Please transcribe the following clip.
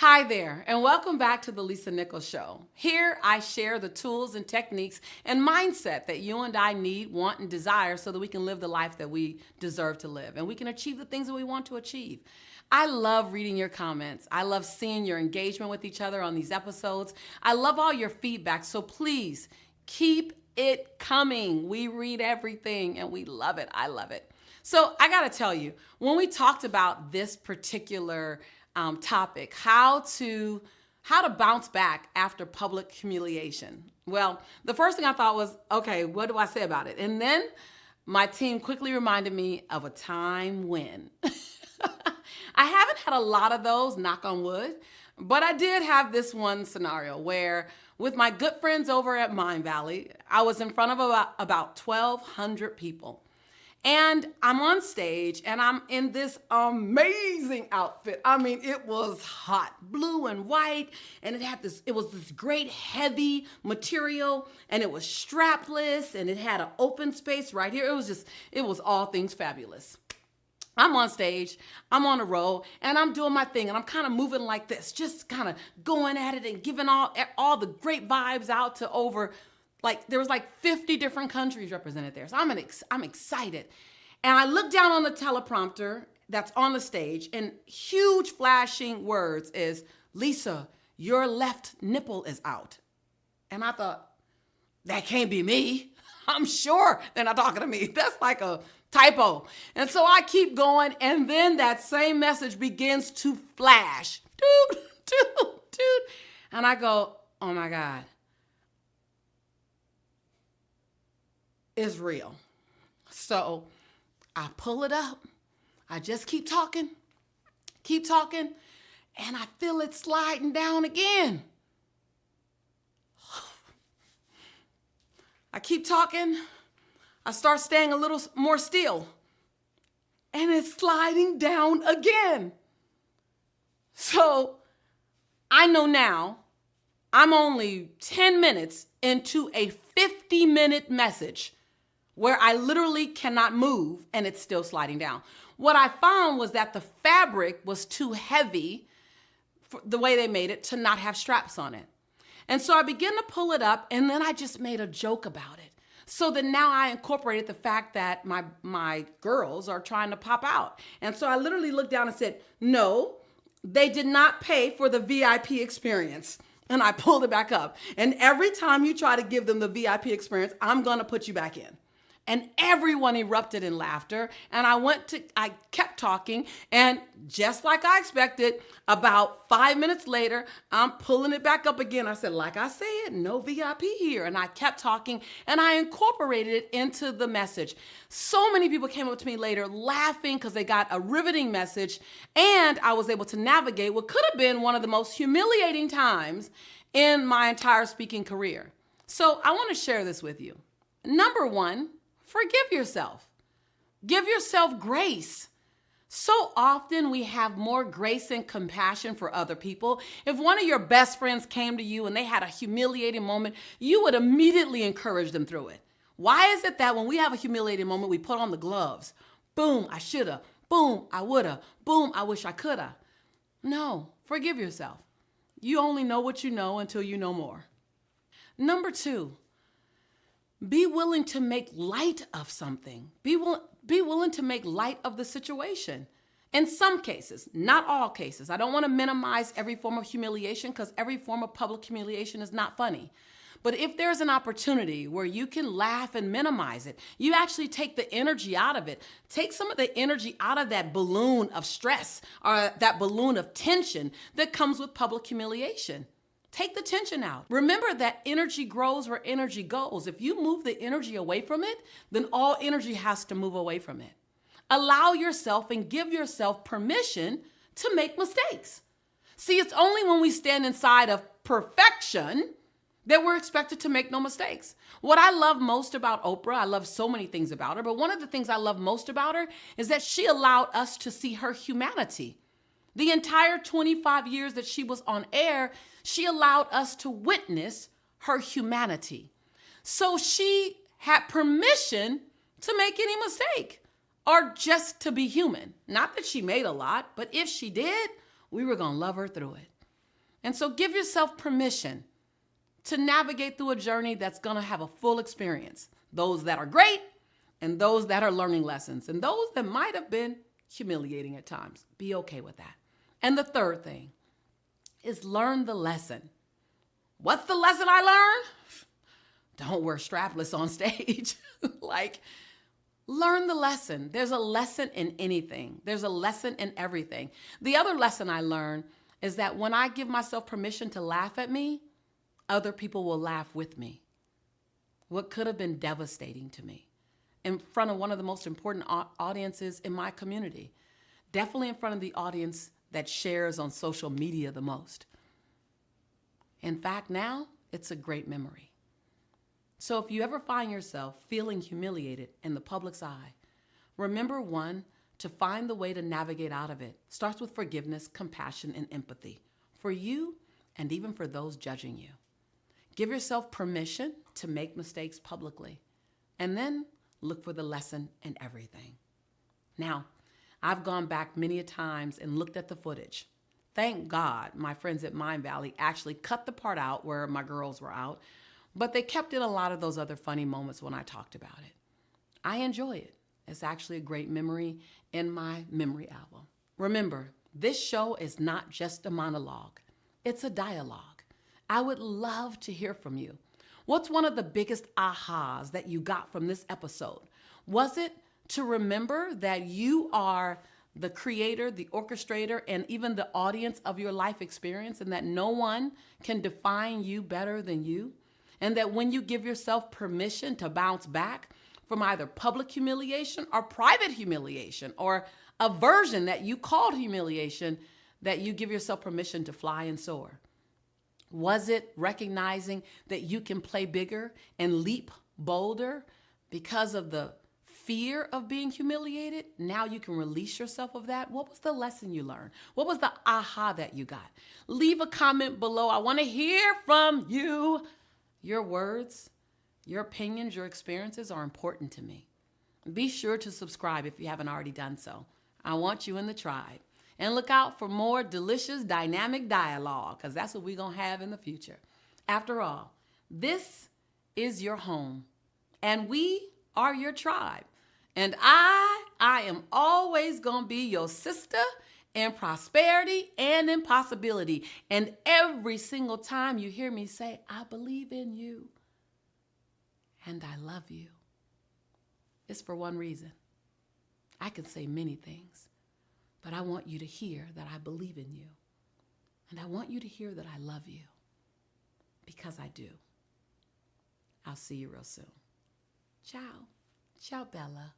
Hi there, and welcome back to the Lisa Nichols Show. Here I share the tools and techniques and mindset that you and I need, want, and desire so that we can live the life that we deserve to live and we can achieve the things that we want to achieve. I love reading your comments. I love seeing your engagement with each other on these episodes. I love all your feedback, so please keep it coming. We read everything and we love it. I love it. So I gotta tell you, when we talked about this particular topic, how to bounce back after public humiliation. Well, the first thing I thought was, okay, what do I say about it? And then my team quickly reminded me of a time when. I haven't had a lot of those, knock on wood, but I did have this one scenario where with my good friends over at Mind Valley, I was in front of about 1,200 people. And I'm on stage and I'm in this amazing outfit. I mean, it was hot, blue and white, and it was this great heavy material, and it was strapless, and it had an open space right here. It was all things fabulous. I'm on stage, I'm on a roll, and I'm doing my thing, and I'm kind of moving like this, just kind of going at it and giving all the great vibes out to over, there was 50 different countries represented there. So I'm excited. And I look down on the teleprompter that's on the stage, and huge flashing words is, "Lisa, your left nipple is out." And I thought, that can't be me. I'm sure they're not talking to me. That's like a typo. And so I keep going, and then that same message begins to flash. Dude, dude, dude. And I go, oh my God. Is real. So I pull it up. I just keep talking, and I feel it sliding down again. I keep talking. I start staying a little more still, and it's sliding down again. So I know now I'm only 10 minutes into a 50-minute message where I literally cannot move and it's still sliding down. What I found was that the fabric was too heavy for the way they made it to not have straps on it. And so I began to pull it up, and then I just made a joke about it. So that now I incorporated the fact that my girls are trying to pop out. And so I literally looked down and said, no, they did not pay for the VIP experience. And I pulled it back up. And every time you try to give them the VIP experience, I'm gonna put you back in. And everyone erupted in laughter. And I kept talking. And just like I expected, about 5 minutes later, I'm pulling it back up again. I said, like I said, no VIP here. And I kept talking, and I incorporated it into the message. So many people came up to me later laughing because they got a riveting message. And I was able to navigate what could have been one of the most humiliating times in my entire speaking career. So I want to share this with you. Number one, forgive yourself. Give yourself grace. So often we have more grace and compassion for other people. If one of your best friends came to you and they had a humiliating moment, you would immediately encourage them through it. Why is it that when we have a humiliating moment, we put on the gloves? Boom, I shoulda. Boom, I woulda. Boom, I wish I coulda. No, forgive yourself. You only know what you know until you know more. Number two, be willing to make light of something. Be willing to make light of the situation. In some cases, not all cases. I don't want to minimize every form of humiliation because every form of public humiliation is not funny. But if there's an opportunity where you can laugh and minimize it, you actually take the energy out of it. Take some of the energy out of that balloon of stress or that balloon of tension that comes with public humiliation. Take the tension out. Remember that energy grows where energy goes. If you move the energy away from it, then all energy has to move away from it. Allow yourself and give yourself permission to make mistakes. See, it's only when we stand inside of perfection that we're expected to make no mistakes. What I love most about Oprah, I love so many things about her, but one of the things I love most about her is that she allowed us to see her humanity. The entire 25 years that she was on air, she allowed us to witness her humanity. So she had permission to make any mistake or just to be human. Not that she made a lot, but if she did, we were going to love her through it. And so give yourself permission to navigate through a journey that's going to have a full experience. Those that are great and those that are learning lessons and those that might have been humiliating at times. Be okay with that. And the third thing is learn the lesson. What's the lesson I learned? Don't wear strapless on stage. Learn the lesson. There's a lesson in anything. There's a lesson in everything. The other lesson I learned is that when I give myself permission to laugh at me, other people will laugh with me. What could have been devastating to me in front of one of the most important audiences in my community, definitely in front of the audience that shares on social media the most. In fact, now it's a great memory. So if you ever find yourself feeling humiliated in the public's eye, remember, one, to find the way to navigate out of it starts with forgiveness, compassion, and empathy for you and even for those judging you. Give yourself permission to make mistakes publicly, and then look for the lesson in everything. Now, I've gone back many a times and looked at the footage. Thank God my friends at Mind Valley actually cut the part out where my girls were out, but they kept in a lot of those other funny moments when I talked about it. I enjoy it. It's actually a great memory in my memory album. Remember, this show is not just a monologue. It's a dialogue. I would love to hear from you. What's one of the biggest ahas that you got from this episode? Was it to remember that you are the creator, the orchestrator, and even the audience of your life experience, and that no one can define you better than you? And that when you give yourself permission to bounce back from either public humiliation or private humiliation or a version that you called humiliation, that you give yourself permission to fly and soar? Was it recognizing that you can play bigger and leap bolder because of the fear of being humiliated? Now you can release yourself of that. What was the lesson you learned? What was the aha that you got? Leave a comment below. I want to hear from you. Your words, your opinions, your experiences are important to me. Be sure to subscribe if you haven't already done so. I want you in the tribe. And look out for more delicious, dynamic dialogue, because that's what we're going to have in the future. After all, this is your home, and we are your tribe. And I am always going to be your sister in prosperity and in possibility. And every single time you hear me say, I believe in you and I love you, it's for one reason. I can say many things, but I want you to hear that I believe in you. And I want you to hear that I love you, because I do. I'll see you real soon. Ciao. Ciao, Bella.